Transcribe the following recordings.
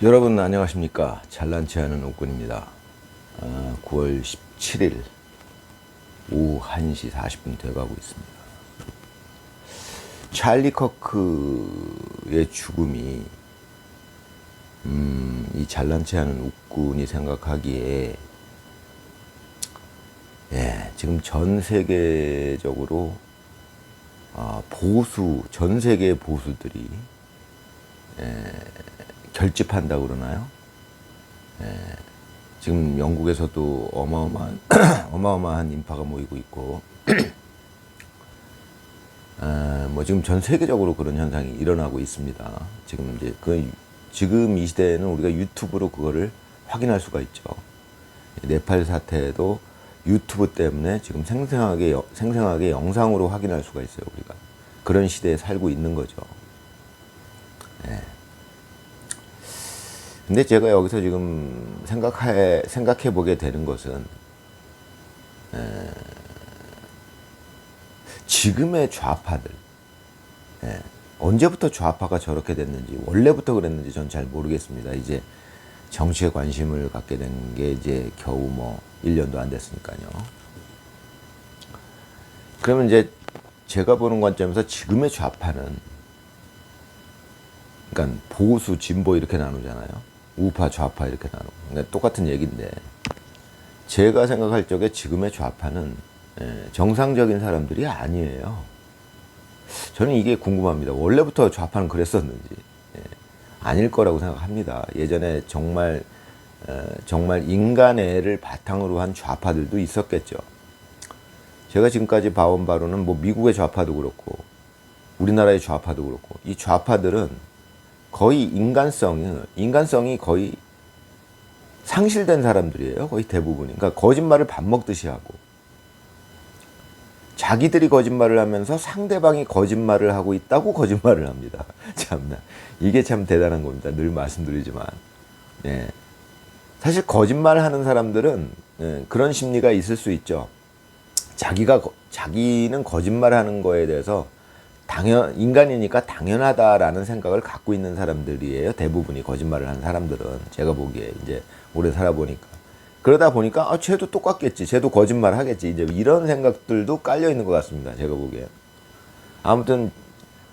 여러분 안녕하십니까. 잘난치 않은 옥군입니다. 9월 17일 오후 1시 40분 돼가고 있습니다. 찰리 커크의 죽음이 이 잘난치 않은 옥군이 생각하기에 지금 전 세계적으로 전 세계의 보수들이 결집한다고 그러나요? 지금 영국에서도 어마어마한 인파가 모이고 있고, 뭐 지금 전 세계적으로 그런 현상이 일어나고 있습니다. 지금 이 시대에는 우리가 유튜브로 그거를 확인할 수가 있죠. 네팔 사태도 유튜브 때문에 지금 생생하게 영상으로 확인할 수가 있어요. 우리가 그런 시대에 살고 있는 거죠. 근데 제가 여기서 지금 생각해 보게 되는 것은, 지금의 좌파들, 언제부터 좌파가 저렇게 됐는지, 원래부터 그랬는지 전 잘 모르겠습니다. 이제 정치에 관심을 갖게 된 게 이제 겨우 뭐 1년도 안 됐으니까요. 그러면 이제 제가 보는 관점에서 지금의 좌파는, 그러니까 보수, 진보 이렇게 나누잖아요. 우파, 좌파 이렇게 나누고. 그러니까 똑같은 얘기인데, 제가 생각할 적에 지금의 좌파는 정상적인 사람들이 아니에요. 저는 이게 궁금합니다. 원래부터 좌파는 그랬었는지. 아닐 거라고 생각합니다. 예전에 정말 인간애를 바탕으로 한 좌파들도 있었겠죠. 제가 지금까지 봐온 바로는 뭐 미국의 좌파도 그렇고 우리나라의 좌파도 그렇고, 이 좌파들은 거의 인간성이 거의 상실된 사람들이에요. 거의 대부분이. 그러니까 거짓말을 밥 먹듯이 하고, 자기들이 거짓말을 하면서 상대방이 거짓말을 하고 있다고 거짓말을 합니다. 참나. 이게 참 대단한 겁니다. 늘 말씀드리지만. 사실 거짓말을 하는 사람들은 그런 심리가 있을 수 있죠. 자기는 거짓말하는 거에 대해서 인간이니까 당연하다라는 생각을 갖고 있는 사람들이에요. 대부분이 거짓말을 하는 사람들은. 제가 보기에 이제 오래 살아보니까. 그러다 보니까 쟤도 똑같겠지. 쟤도 거짓말 하겠지. 이제 이런 생각들도 깔려 있는 것 같습니다. 제가 보기에. 아무튼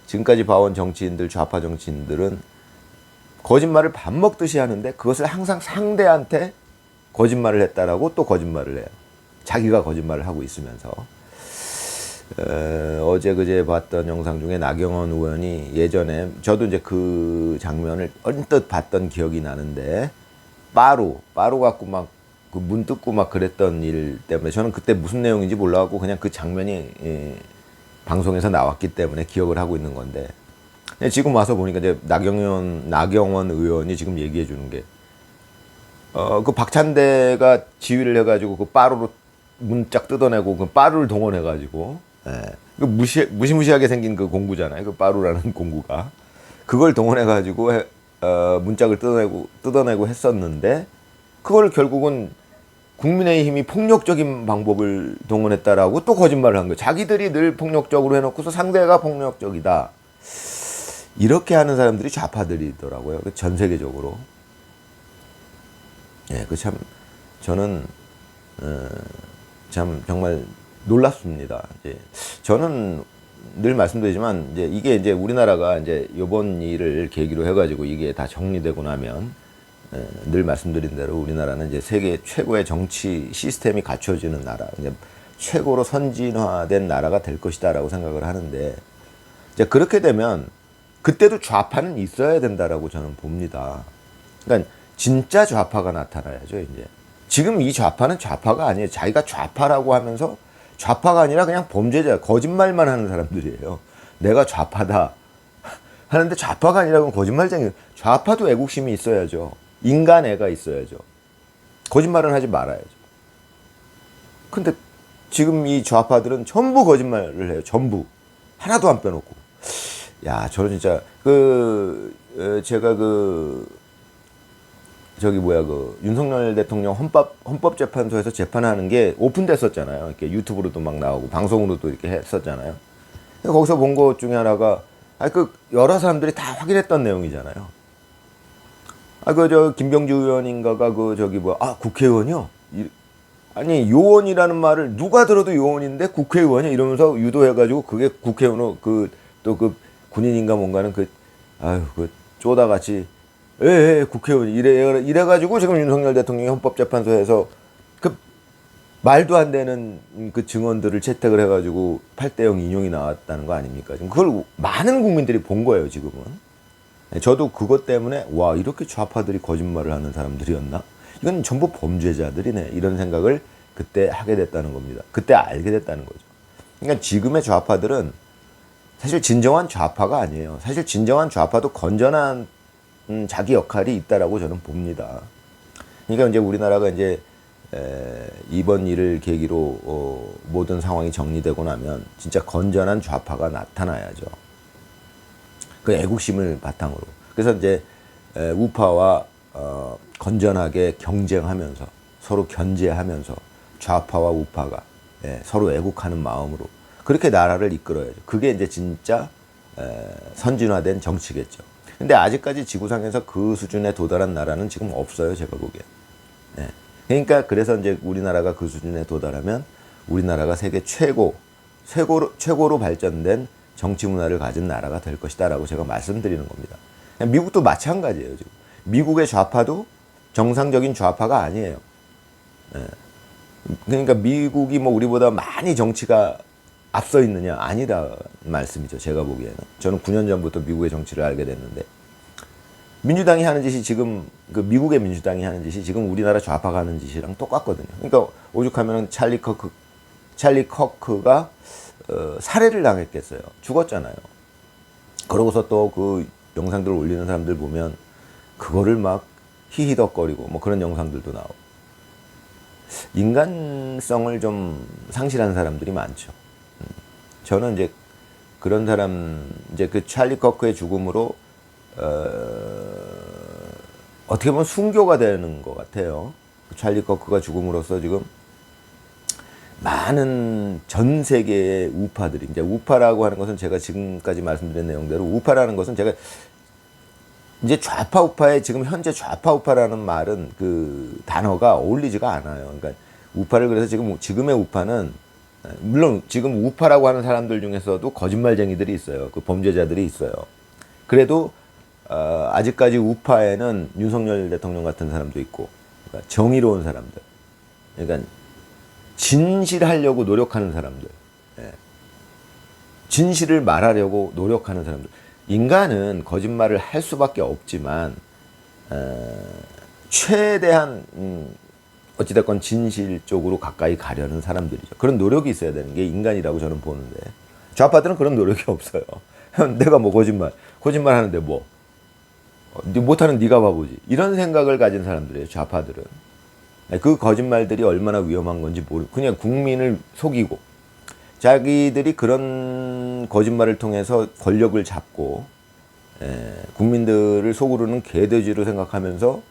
지금까지 봐온 정치인들, 좌파 정치인들은 거짓말을 밥 먹듯이 하는데, 그것을 항상 상대한테 거짓말을 했다라고 또 거짓말을 해요. 자기가 거짓말을 하고 있으면서. 어제 그제 봤던 영상 중에 나경원 의원이 예전에, 저도 이제 그 장면을 언뜻 봤던 기억이 나는데, 빠루 갖고 막 그 문 뜯고 막 그랬던 일 때문에, 저는 그때 무슨 내용인지 몰라갖고 그냥 그 장면이 방송에서 나왔기 때문에 기억을 하고 있는 건데, 지금 와서 보니까 이제 나경원 의원이 지금 얘기해 주는 게, 그 박찬대가 지휘를 해가지고 그 빠루로 문짝 뜯어내고, 그 빠루를 동원해가지고, 그 무시무시하게 생긴 그 공구잖아요. 그 빠루라는 공구가. 그걸 동원해가지고, 문짝을 뜯어내고 했었는데, 그걸 결국은 국민의힘이 폭력적인 방법을 동원했다라고 또 거짓말을 한 거예요. 자기들이 늘 폭력적으로 해놓고서 상대가 폭력적이다. 이렇게 하는 사람들이 좌파들이더라고요. 전 세계적으로. 저는 참 정말 놀랍습니다. 저는 늘 말씀드리지만, 이게 이제 우리나라가 이제 이번 일을 계기로 해가지고 이게 다 정리되고 나면, 늘 말씀드린 대로 우리나라는 이제 세계 최고의 정치 시스템이 갖춰지는 나라, 이제 최고로 선진화된 나라가 될 것이다라고 생각을 하는데, 이제 그렇게 되면 그때도 좌파는 있어야 된다라고 저는 봅니다. 그러니까 진짜 좌파가 나타나야죠. 이제 지금 이 좌파는 좌파가 아니에요. 자기가 좌파라고 하면서 좌파가 아니라 그냥 범죄자, 거짓말만 하는 사람들이에요. 내가 좌파다 하는데 좌파가 아니라고 거짓말쟁이. 좌파도 애국심이 있어야죠. 인간애가 있어야죠. 거짓말은 하지 말아야죠. 근데 지금 이 좌파들은 전부 거짓말을 해요. 전부. 하나도 안 빼놓고. 야, 저는 진짜 제가 윤석열 대통령 헌법재판소에서 재판하는 게 오픈됐었잖아요. 이렇게 유튜브로도 막 나오고 방송으로도 이렇게 했었잖아요. 거기서 본 것 중에 하나가, 여러 사람들이 다 확인했던 내용이잖아요. 김병주 의원인가가 국회의원이요? 아니, 요원이라는 말을 누가 들어도 요원인데 국회의원이야? 이러면서 유도해가지고 그게 국회의원으로 군인인가 뭔가는 쪼다같이, 국회의원. 이래가지고 지금 윤석열 대통령이 헌법재판소에서 말도 안 되는 증언들을 채택을 해가지고 8대0 인용이 나왔다는 거 아닙니까? 지금 그걸 많은 국민들이 본 거예요, 지금은. 저도 그것 때문에 이렇게 좌파들이 거짓말을 하는 사람들이었나? 이건 전부 범죄자들이네. 이런 생각을 그때 하게 됐다는 겁니다. 그때 알게 됐다는 거죠. 그러니까 지금의 좌파들은 사실 진정한 좌파가 아니에요. 사실 진정한 좌파도 건전한 자기 역할이 있다라고 저는 봅니다. 그러니까 이제 우리나라가 이제 이번 일을 계기로 모든 상황이 정리되고 나면 진짜 건전한 좌파가 나타나야죠. 그 애국심을 바탕으로. 그래서 이제 우파와 건전하게 경쟁하면서 서로 견제하면서 좌파와 우파가 서로 애국하는 마음으로 그렇게 나라를 이끌어야죠. 그게 이제 진짜 선진화된 정치겠죠. 근데 아직까지 지구상에서 그 수준에 도달한 나라는 지금 없어요, 제가 보기엔. 그러니까 그래서 이제 우리나라가 그 수준에 도달하면 우리나라가 세계 최고로 발전된 정치 문화를 가진 나라가 될 것이다라고 제가 말씀드리는 겁니다. 미국도 마찬가지예요, 지금. 미국의 좌파도 정상적인 좌파가 아니에요. 그러니까 미국이 우리보다 많이 정치가 앞서 있느냐? 아니다 말씀이죠, 제가 보기에는. 저는 9년 전부터 미국의 정치를 알게 됐는데, 민주당이 하는 짓이 지금, 미국의 민주당이 하는 짓이 지금 우리나라 좌파가 하는 짓이랑 똑같거든요. 그러니까 오죽하면 찰리 커크가 살해를 당했겠어요. 죽었잖아요. 그러고서 또 그 영상들을 올리는 사람들 보면 그거를 막 히히덕거리고 그런 영상들도 나오고. 인간성을 좀 상실한 사람들이 많죠. 저는 이제 그런 사람, 이제 그 찰리 커크의 죽음으로 어떻게 보면 순교가 되는 것 같아요. 찰리 커크가 죽음으로써 지금 많은 전 세계의 우파들이, 이제 우파라고 하는 것은 제가 지금까지 말씀드린 내용대로 우파라는 것은 제가 이제 좌파 우파에 지금 현재 좌파 우파라는 말은 그 단어가 어울리지가 않아요. 그러니까 우파를 그래서 지금의 우파는 물론 지금 우파라고 하는 사람들 중에서도 거짓말쟁이들이 있어요. 그 범죄자들이 있어요. 그래도 아직까지 우파에는 윤석열 대통령 같은 사람도 있고, 그러니까 정의로운 사람들, 그러니까 진실하려고 노력하는 사람들, 진실을 말하려고 노력하는 사람들. 인간은 거짓말을 할 수밖에 없지만 최대한 어찌됐건 진실 쪽으로 가까이 가려는 사람들이죠. 그런 노력이 있어야 되는 게 인간이라고 저는 보는데, 좌파들은 그런 노력이 없어요. 내가 거짓말 하는데 못하는 네가 바보지, 이런 생각을 가진 사람들이에요, 좌파들은. 그 거짓말들이 얼마나 위험한 건지 모르고 그냥 국민을 속이고, 자기들이 그런 거짓말을 통해서 권력을 잡고 국민들을 속으로는 개돼지로 생각하면서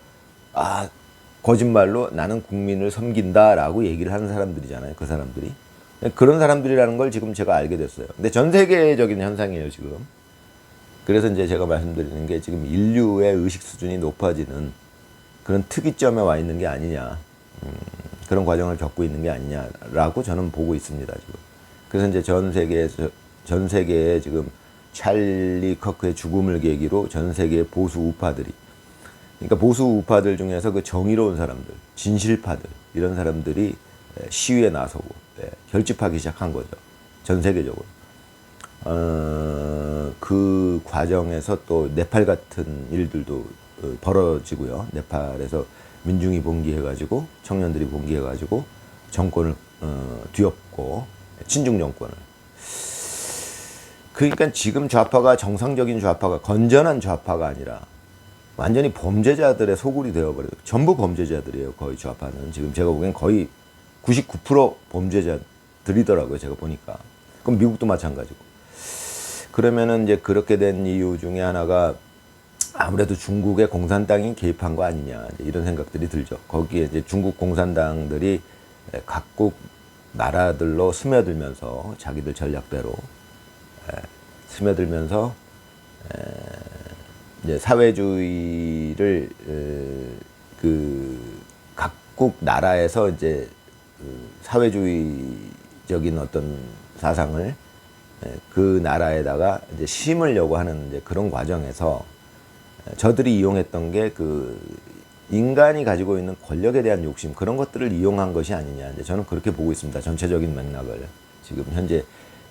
거짓말로 나는 국민을 섬긴다라고 얘기를 하는 사람들이잖아요, 그 사람들이. 그런 사람들이라는 걸 지금 제가 알게 됐어요. 근데 전 세계적인 현상이에요, 지금. 그래서 이제 제가 말씀드리는 게 지금 인류의 의식 수준이 높아지는 그런 특이점에 와 있는 게 아니냐, 그런 과정을 겪고 있는 게 아니냐라고 저는 보고 있습니다, 지금. 그래서 이제 전 세계에 지금 찰리 커크의 죽음을 계기로 전 세계의 보수 우파들이, 그러니까 보수 우파들 중에서 그 정의로운 사람들, 진실파들, 이런 사람들이 시위에 나서고 결집하기 시작한 거죠, 전 세계적으로. 그 과정에서 또 네팔 같은 일들도 벌어지고요. 네팔에서 민중이 봉기해가지고, 청년들이 봉기해가지고 정권을 뒤엎고, 친중 정권을. 그러니까 지금 좌파가 정상적인 좌파가, 건전한 좌파가 아니라 완전히 범죄자들의 소굴이 되어버려요. 전부 범죄자들이에요, 거의 좌파는. 지금 제가 보기엔 거의 99% 범죄자들이더라고요, 제가 보니까. 그럼 미국도 마찬가지고. 그러면은 이제 그렇게 된 이유 중에 하나가 아무래도 중국의 공산당이 개입한 거 아니냐, 이런 생각들이 들죠. 거기에 이제 중국 공산당들이 각국 나라들로 스며들면서, 자기들 전략대로 스며들면서 이제 사회주의 사회주의를 그 각국 나라에서 이제 사회주의적인 어떤 사상을 그 나라에다가 이제 심으려고 하는 이제 그런 과정에서 저들이 이용했던 게 그 인간이 가지고 있는 권력에 대한 욕심, 그런 것들을 이용한 것이 아니냐. 이제 저는 그렇게 보고 있습니다. 전체적인 맥락을. 지금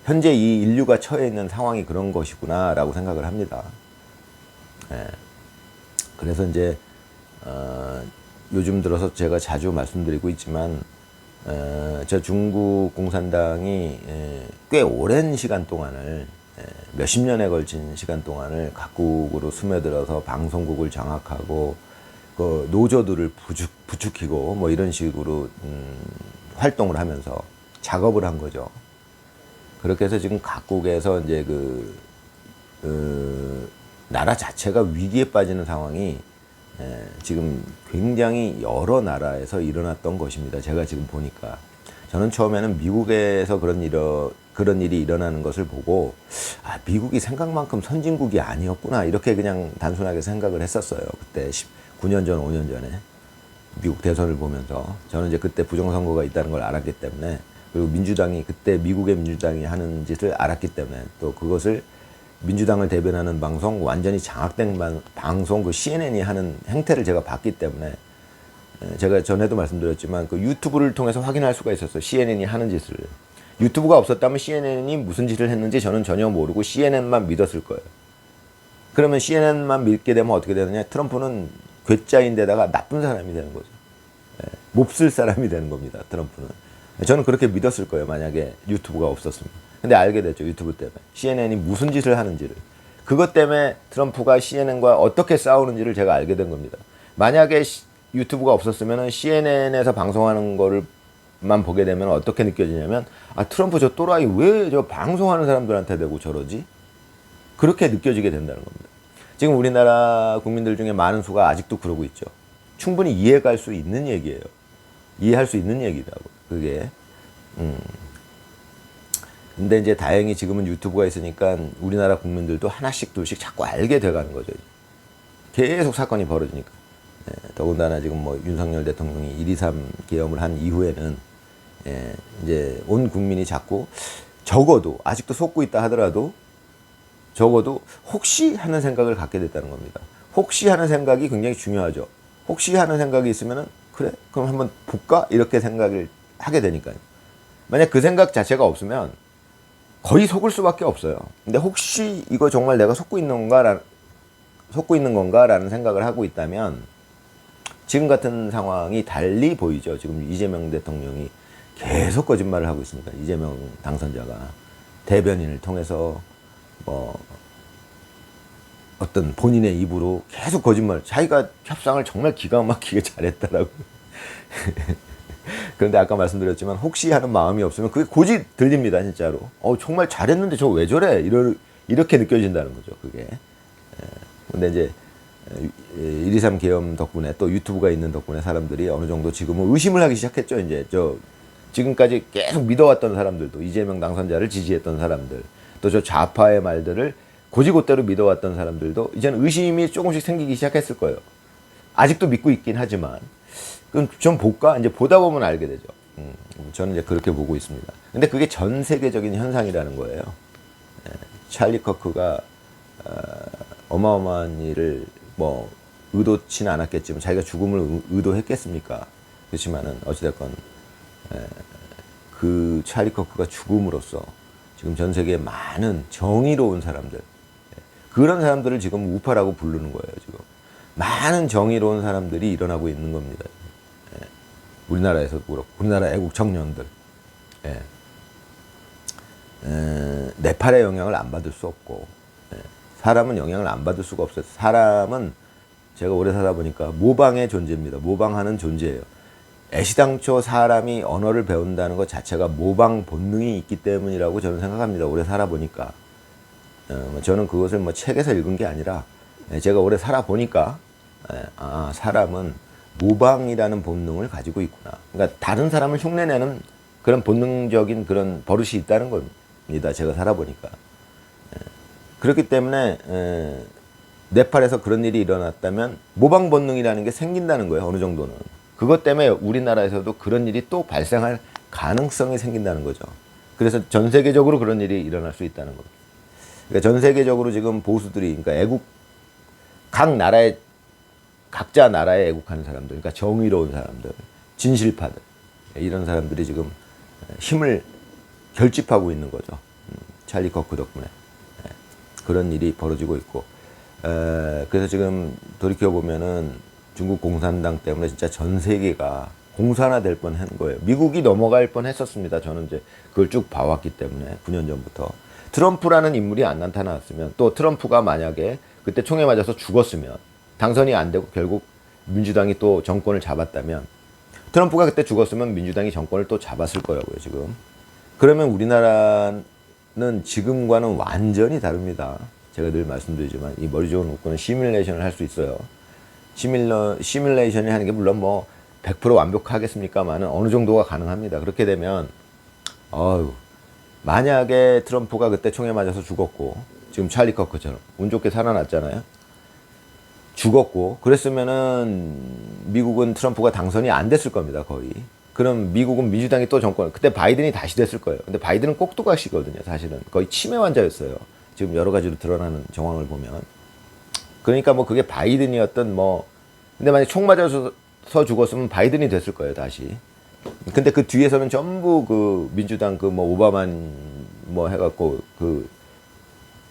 현재 이 인류가 처해 있는 상황이 그런 것이구나라고 생각을 합니다. 예. 그래서 이제 요즘 들어서 제가 자주 말씀드리고 있지만 저 중국 공산당이 꽤 오랜 시간 동안을 몇십 년에 걸친 시간 동안을 각국으로 스며들어서 방송국을 장악하고 그 노조들을 부추기고 뭐 이런 식으로 활동을 하면서 작업을 한 거죠. 그렇게 해서 지금 각국에서 이제 나라 자체가 위기에 빠지는 상황이 지금 굉장히 여러 나라에서 일어났던 것입니다. 제가 지금 보니까. 저는 처음에는 미국에서 그런 일이 일어나는 것을 보고, 아, 미국이 생각만큼 선진국이 아니었구나. 이렇게 그냥 단순하게 생각을 했었어요. 그때 9년 전, 5년 전에. 미국 대선을 보면서. 저는 이제 그때 부정선거가 있다는 걸 알았기 때문에, 그리고 그때 미국의 민주당이 하는 짓을 알았기 때문에, 또 그것을 민주당을 대변하는 방송, 완전히 장악된 방송, 그 CNN이 하는 행태를 제가 봤기 때문에, 제가 전에도 말씀드렸지만 그 유튜브를 통해서 확인할 수가 있었어요. CNN이 하는 짓을. 유튜브가 없었다면 CNN이 무슨 짓을 했는지 저는 전혀 모르고 CNN만 믿었을 거예요. 그러면 CNN만 믿게 되면 어떻게 되느냐? 트럼프는 괴짜인데다가 나쁜 사람이 되는 거죠. 몹쓸 사람이 되는 겁니다. 트럼프는. 저는 그렇게 믿었을 거예요. 만약에 유튜브가 없었으면. 근데 알게 됐죠. 유튜브 때문에. CNN이 무슨 짓을 하는지를. 그것 때문에 트럼프가 CNN과 어떻게 싸우는지를 제가 알게 된 겁니다. 만약에 유튜브가 없었으면 CNN에서 방송하는 거를만 보게 되면 어떻게 느껴지냐면, 아, 트럼프 저 또라이 왜 저 방송하는 사람들한테 대고 저러지? 그렇게 느껴지게 된다는 겁니다. 지금 우리나라 국민들 중에 많은 수가 아직도 그러고 있죠. 충분히 이해할 수 있는 얘기예요. 이해할 수 있는 얘기라고. 그게. 근데 이제 다행히 지금은 유튜브가 있으니까 우리나라 국민들도 하나씩 둘씩 자꾸 알게 돼가는 거죠. 계속 사건이 벌어지니까. 더군다나 지금 뭐 윤석열 대통령이 1.23 계엄을 한 이후에는 이제 온 국민이 자꾸 적어도 아직도 속고 있다 하더라도 적어도 혹시 하는 생각을 갖게 됐다는 겁니다. 혹시 하는 생각이 굉장히 중요하죠. 혹시 하는 생각이 있으면은 그래? 그럼 한번 볼까? 이렇게 생각을 하게 되니까요. 만약 그 생각 자체가 없으면 거의 속을 수밖에 없어요. 근데 혹시 이거 정말 내가 속고 있는 건가라는 생각을 하고 있다면 지금 같은 상황이 달리 보이죠. 지금 이재명 대통령이 계속 거짓말을 하고 있으니까. 이재명 당선자가 대변인을 통해서 뭐 어떤 본인의 입으로 계속 거짓말, 자기가 협상을 정말 기가 막히게 잘했다라고. 그런데 아까 말씀드렸지만 혹시 하는 마음이 없으면 그게 고지 들립니다, 진짜로. 정말 잘했는데 저 왜 저래? 이렇게 느껴진다는 거죠, 그게. 근데 이제 1.23 계엄 덕분에 또 유튜브가 있는 덕분에 사람들이 어느 정도 지금은 의심을 하기 시작했죠. 이제 지금까지 계속 믿어왔던 사람들도, 이재명 당선자를 지지했던 사람들, 또 저 좌파의 말들을 고지고대로 믿어왔던 사람들도 이제는 의심이 조금씩 생기기 시작했을 거예요. 아직도 믿고 있긴 하지만. 그럼 좀 볼까? 이제 보다 보면 알게 되죠. 저는 이제 그렇게 보고 있습니다. 근데 그게 전 세계적인 현상이라는 거예요. 찰리 커크가 어마어마한 일을 뭐 의도치는 않았겠지만 자기가 죽음을 의도했겠습니까? 그렇지만은 어찌됐건 그 찰리 커크가 죽음으로써 지금 전 세계에 많은 정의로운 사람들, 그런 사람들을 지금 우파라고 부르는 거예요. 지금 많은 정의로운 사람들이 일어나고 있는 겁니다. 우리나라에서도 그렇고 우리나라 애국 청년들, 네팔의 영향을 안 받을 수 없고, 사람은 영향을 안 받을 수가 없어요. 사람은 제가 오래 살다 보니까 모방의 존재입니다. 모방하는 존재예요. 애시당초 사람이 언어를 배운다는 것 자체가 모방 본능이 있기 때문이라고 저는 생각합니다. 오래 살아보니까. 저는 그것을 뭐 책에서 읽은 게 아니라 제가 오래 살아보니까 사람은 모방이라는 본능을 가지고 있구나. 그러니까 다른 사람을 흉내내는 그런 본능적인 그런 버릇이 있다는 겁니다. 제가 살아보니까. 그렇기 때문에 네팔에서 그런 일이 일어났다면 모방 본능이라는 게 생긴다는 거예요. 어느 정도는. 그것 때문에 우리나라에서도 그런 일이 또 발생할 가능성이 생긴다는 거죠. 그래서 전 세계적으로 그런 일이 일어날 수 있다는 겁니다. 그러니까 전 세계적으로 지금 보수들이, 그러니까 각 나라의, 각자 나라에 애국하는 사람들, 그러니까 정의로운 사람들, 진실파들, 이런 사람들이 지금 힘을 결집하고 있는 거죠. 찰리 커크 덕분에. 그런 일이 벌어지고 있고. 그래서 지금 돌이켜보면은 중국 공산당 때문에 진짜 전 세계가 공산화될 뻔한 거예요. 미국이 넘어갈 뻔했었습니다. 저는 이제 그걸 쭉 봐왔기 때문에 9년 전부터. 트럼프라는 인물이 안 나타났으면, 또 트럼프가 만약에 그때 총에 맞아서 죽었으면, 당선이 안 되고 결국 민주당이 또 정권을 잡았다면, 트럼프가 그때 죽었으면 민주당이 정권을 또 잡았을 거라고요, 지금. 그러면 우리나라는 지금과는 완전히 다릅니다. 제가 늘 말씀드리지만 이 머리 좋은 웃고는 시뮬레이션을 할 수 있어요. 시뮬레이션을 하는 게 물론 뭐 100% 완벽하겠습니까만은 어느 정도가 가능합니다. 그렇게 되면 만약에 트럼프가 그때 총에 맞아서 죽었고, 지금 찰리 커크처럼 운 좋게 살아났잖아요. 죽었고, 그랬으면은 미국은 트럼프가 당선이 안 됐을 겁니다, 거의. 그럼 미국은 민주당이 또 정권, 그때 바이든이 다시 됐을 거예요. 근데 바이든은 꼭두각시거든요, 사실은. 거의 치매 환자였어요. 지금 여러 가지로 드러나는 정황을 보면. 그러니까 뭐 그게 바이든이었던 뭐, 근데 만약 총 맞아서 죽었으면 바이든이 됐을 거예요, 다시. 근데 그 뒤에서는 전부 그 민주당 그 뭐 오바만 뭐 해갖고 그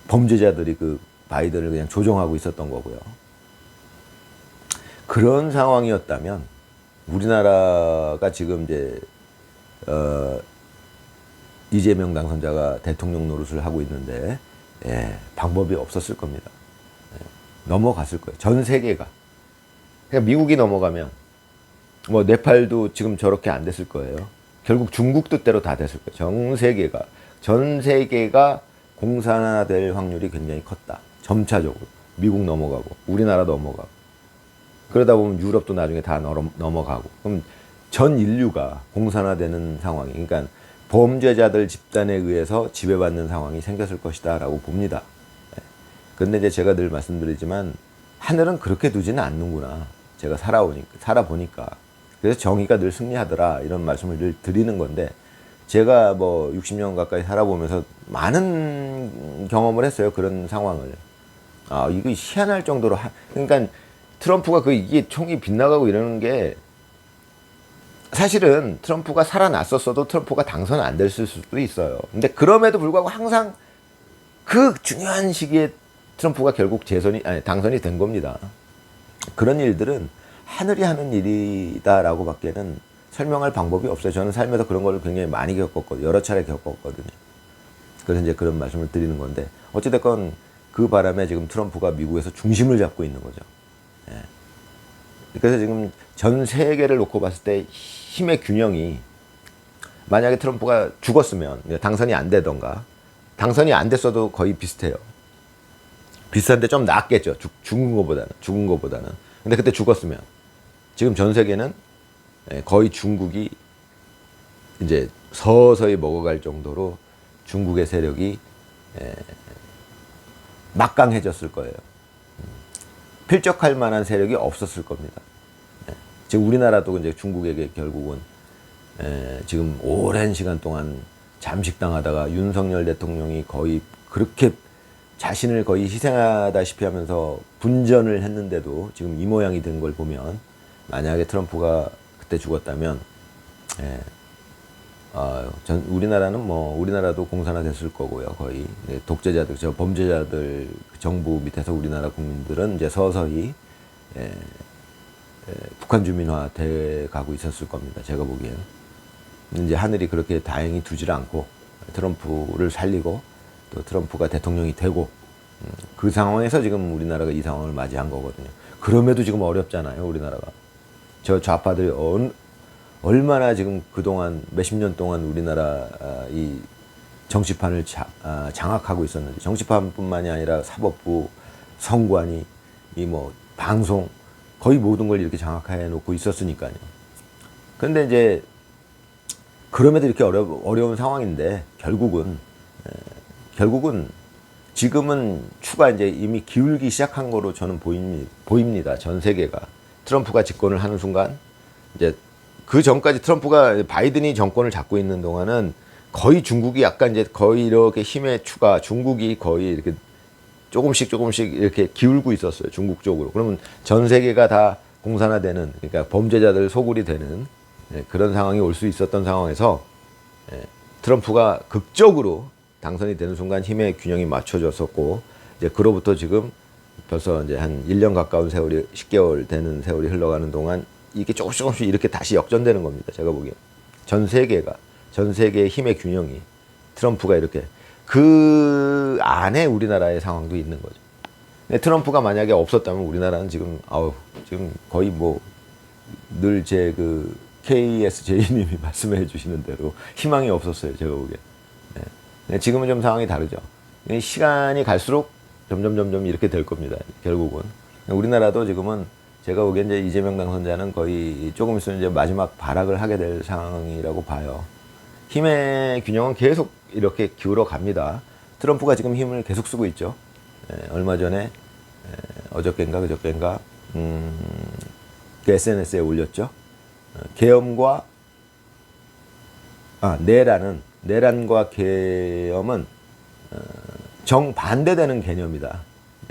범죄자들이 그 바이든을 그냥 조종하고 있었던 거고요. 그런 상황이었다면 우리나라가 지금 이제 이재명 당선자가 대통령 노릇을 하고 있는데 방법이 없었을 겁니다. 넘어갔을 거예요. 전 세계가. 그러니까 미국이 넘어가면 뭐 네팔도 지금 저렇게 안 됐을 거예요. 결국 중국 뜻대로 다 됐을 거예요. 전 세계가 공산화될 확률이 굉장히 컸다. 점차적으로 미국 넘어가고 우리나라 넘어가고, 그러다 보면 유럽도 나중에 다 넘어가고, 그럼 전 인류가 공산화되는 상황이, 그러니까 범죄자들 집단에 의해서 지배받는 상황이 생겼을 것이다 라고 봅니다. 그런데 이제 제가 늘 말씀드리지만 하늘은 그렇게 두지는 않는구나. 제가 살아보니까. 그래서 정의가 늘 승리하더라, 이런 말씀을 늘 드리는 건데, 제가 뭐 60년 가까이 살아보면서 많은 경험을 했어요. 그런 상황을. 이거 희한할 정도로 그러니까 트럼프가 이게 총이 빗나가고 이러는 게, 사실은 트럼프가 살아났었어도 트럼프가 당선 안 됐을 수도 있어요. 근데 그럼에도 불구하고 항상 그 중요한 시기에 트럼프가 결국 당선이 된 겁니다. 그런 일들은 하늘이 하는 일이다라고 밖에는 설명할 방법이 없어요. 저는 살면서 그런 걸 굉장히 많이 겪었거든요. 여러 차례 겪었거든요. 그래서 이제 그런 말씀을 드리는 건데, 어찌됐건 그 바람에 지금 트럼프가 미국에서 중심을 잡고 있는 거죠. 그래서 지금 전 세계를 놓고 봤을 때 힘의 균형이, 만약에 트럼프가 죽었으면 당선이 안 되던가, 당선이 안 됐어도 거의 비슷해요. 비슷한데 좀 낫겠죠. 죽은 거보다는. 근데 그때 죽었으면 지금 전 세계는 거의 중국이 이제 서서히 먹어갈 정도로 중국의 세력이 막강해졌을 거예요. 필적할 만한 세력이 없었을 겁니다. 지금 우리나라도 이제 중국에게 결국은 지금 오랜 시간 동안 잠식당하다가 윤석열 대통령이 거의 그렇게 자신을 거의 희생하다시피 하면서 분전을 했는데도 지금 이 모양이 된 걸 보면, 만약에 트럼프가 그때 죽었다면 우리나라도 공산화 됐을 거고요. 거의 독재자들, 범죄자들 정부 밑에서 우리나라 국민들은 이제 서서히 북한 주민화 돼 가고 있었을 겁니다. 제가 보기에는. 이제 하늘이 그렇게 다행히 두질 않고 트럼프를 살리고 또 트럼프가 대통령이 되고, 그 상황에서 지금 우리나라가 이 상황을 맞이한 거거든요. 그럼에도 지금 어렵잖아요, 우리나라가. 저 좌파들이 얼마나 지금 그동안 몇십 년 동안 우리나라 이 정치판을 장악하고 있었는지, 정치판뿐만이 아니라 사법부, 선관위, 이 뭐 방송, 거의 모든 걸 이렇게 장악해 놓고 있었으니까요. 그런데 이제 그럼에도 이렇게 어려운 상황인데 결국은 지금은 추가 이제 이미 기울기 시작한 거로 저는 보입니다. 전 세계가. 트럼프가 집권을 하는 순간 이제 그 전까지 트럼프가 바이든이 정권을 잡고 있는 동안은 거의 중국이 약간 이제 거의 이렇게 힘의 추가 중국이 거의 이렇게 조금씩 이렇게 기울고 있었어요. 중국 쪽으로. 그러면 전 세계가 다 공산화되는 그러니까 범죄자들 소굴이 되는 그런 상황이 올 수 있었던 상황에서 트럼프가 극적으로 당선이 되는 순간 힘의 균형이 맞춰졌었고 이제 그로부터 지금 벌써 이제 한 1년 가까운 세월이 10개월 되는 세월이 흘러가는 동안 이게 조금씩 이렇게 다시 역전되는 겁니다. 제가 보기엔 전 세계의 힘의 균형이 트럼프가 이렇게 그 안에 우리나라의 상황도 있는 거죠. 근데 트럼프가 만약에 없었다면 우리나라는 지금 지금 거의 뭐 늘 제 그 KSJ님이 말씀해 주시는 대로 희망이 없었어요. 제가 보기엔. 네. 지금은 좀 상황이 다르죠. 시간이 갈수록 점점 이렇게 될 겁니다. 결국은 우리나라도 지금은 제가 보기엔 이제 이재명 당선자는 거의 조금 있으면 이제 마지막 발악을 하게 될 상황이라고 봐요. 힘의 균형은 계속 이렇게 기울어 갑니다. 트럼프가 지금 힘을 계속 쓰고 있죠. 얼마 전에 어저께인가 그저께인가 그 SNS에 올렸죠. 계엄과 내란과 계엄은 정반대되는 개념이다.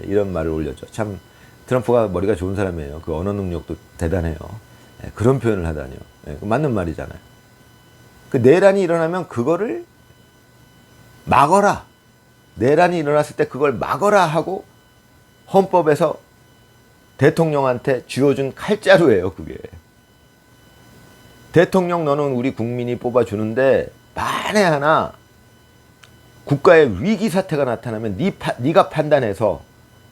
이런 말을 올렸죠. 참 트럼프가 머리가 좋은 사람이에요. 그 언어 능력도 대단해요. 그런 표현을 하다니요. 맞는 말이잖아요. 그 내란이 일어나면 그거를 막어라. 내란이 일어났을 때 그걸 막어라 하고 헌법에서 대통령한테 쥐어준 칼자루예요. 그게. 대통령 너는 우리 국민이 뽑아주는데 만에 하나 국가의 위기 사태가 나타나면 네가 판단해서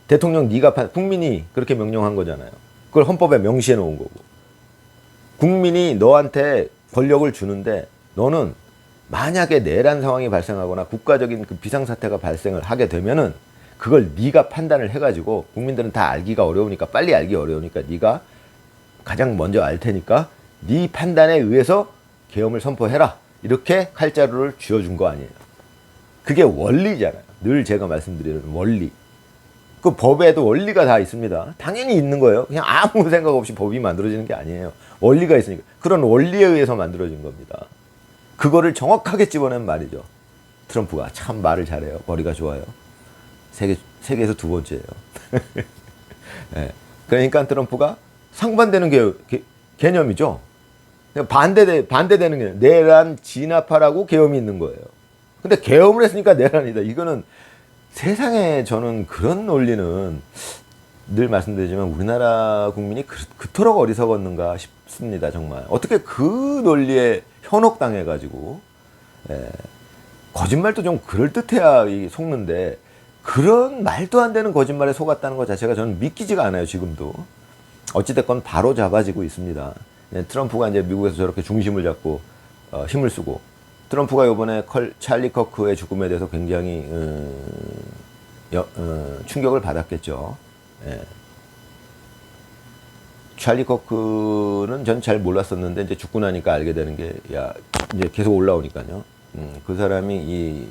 대통령 국민이 그렇게 명령한 거잖아요. 그걸 헌법에 명시해 놓은 거고. 국민이 너한테 권력을 주는데 너는 만약에 내란 상황이 발생하거나 국가적인 그 비상사태가 발생을 하게 되면은 그걸 네가 판단을 해가지고 국민들은 다 알기가 어려우니까 빨리 알기 어려우니까 네가 가장 먼저 알 테니까 네 판단에 의해서 계엄을 선포해라. 이렇게 칼자루를 쥐어준 거 아니에요. 그게 원리잖아요. 늘 제가 말씀드리는 원리. 그 법에도 원리가 다 있습니다. 당연히 있는 거예요. 그냥 아무 생각 없이 법이 만들어지는 게 아니에요. 원리가 있으니까. 그런 원리에 의해서 만들어진 겁니다. 그거를 정확하게 집어낸 말이죠. 트럼프가 참 말을 잘해요. 머리가 좋아요. 세계에서 두 번째예요. 네. 그러니까 트럼프가 상반되는 개념이죠. 반대되는 개념. 내란 진압하라고 계엄이 있는 거예요. 근데 계엄을 했으니까 내란이다. 이거는 세상에 저는 그런 논리는 늘 말씀드리지만 우리나라 국민이 그토록 어리석었는가 싶습니다. 정말. 어떻게 그 논리에 현혹당해가지고 거짓말도 좀 그럴듯해야 속는데 그런 말도 안 되는 거짓말에 속았다는 것 자체가 저는 믿기지가 않아요. 지금도. 어찌됐건 바로 잡아지고 있습니다. 트럼프가 이제 미국에서 저렇게 중심을 잡고 힘을 쓰고 트럼프가 이번에 찰리 커크의 죽음에 대해서 굉장히 충격을 받았겠죠. 찰리 커크는 전 잘 몰랐었는데 이제 죽고 나니까 알게 되는 게 이제 계속 올라오니까요. 그 사람이 이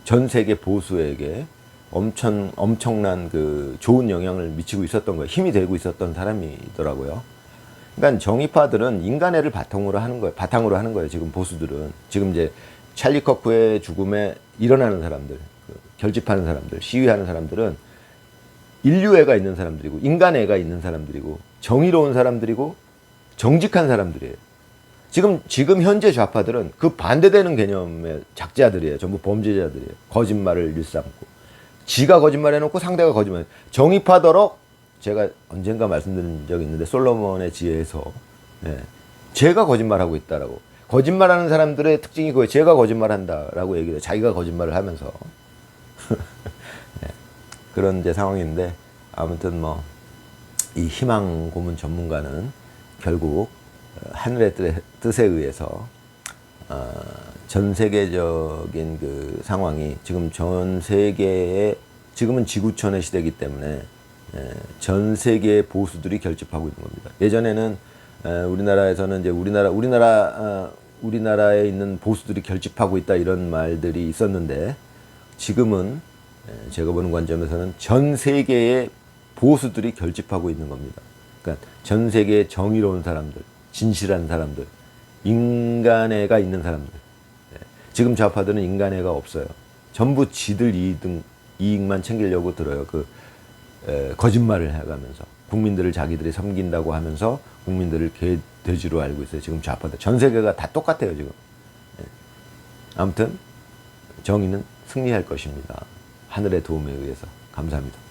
전 세계 보수에게 엄청난 그 좋은 영향을 미치고 있었던 거예요. 힘이 되고 있었던 사람이더라고요. 그러니까 정의파들은 인간애를 바탕으로 하는 거예요. 지금 보수들은. 지금 이제 찰리 커크의 죽음에 일어나는 사람들, 결집하는 사람들, 시위하는 사람들은 인류애가 있는 사람들이고, 인간애가 있는 사람들이고, 정의로운 사람들이고, 정직한 사람들이에요. 지금 현재 좌파들은 그 반대되는 개념의 작자들이에요. 전부 범죄자들이에요. 거짓말을 일삼고. 지가 거짓말해놓고 상대가 거짓말. 정의파더러 제가 언젠가 말씀드린 적이 있는데 솔로몬의 지혜에서 제가 거짓말하고 있다라고. 거짓말하는 사람들의 특징이 그거예요. 제가 거짓말한다라고 얘기해요. 자기가 거짓말을 하면서. 그런 이제 상황인데 아무튼 뭐 이 희망 고문 전문가는 결국 하늘의 뜻에 의해서 전 세계적인 그 상황이 지금 전 세계에 지금은 지구촌의 시대이기 때문에 전 세계의 보수들이 결집하고 있는 겁니다. 예전에는 우리나라에서는 이제 우리나라에 있는 보수들이 결집하고 있다 이런 말들이 있었는데 지금은 제가 보는 관점에서는 전 세계의 보수들이 결집하고 있는 겁니다. 그러니까 전 세계의 정의로운 사람들, 진실한 사람들, 인간애가 있는 사람들. 지금 좌파들은 인간애가 없어요. 전부 지들 이익만 챙기려고 들어요. 거짓말을 해가면서 국민들을 자기들이 섬긴다고 하면서 국민들을 돼지로 알고 있어요. 지금 좌파들 전 세계가 다 똑같아요 지금. 아무튼 정의는 승리할 것입니다. 하늘의 도움에 의해서. 감사합니다.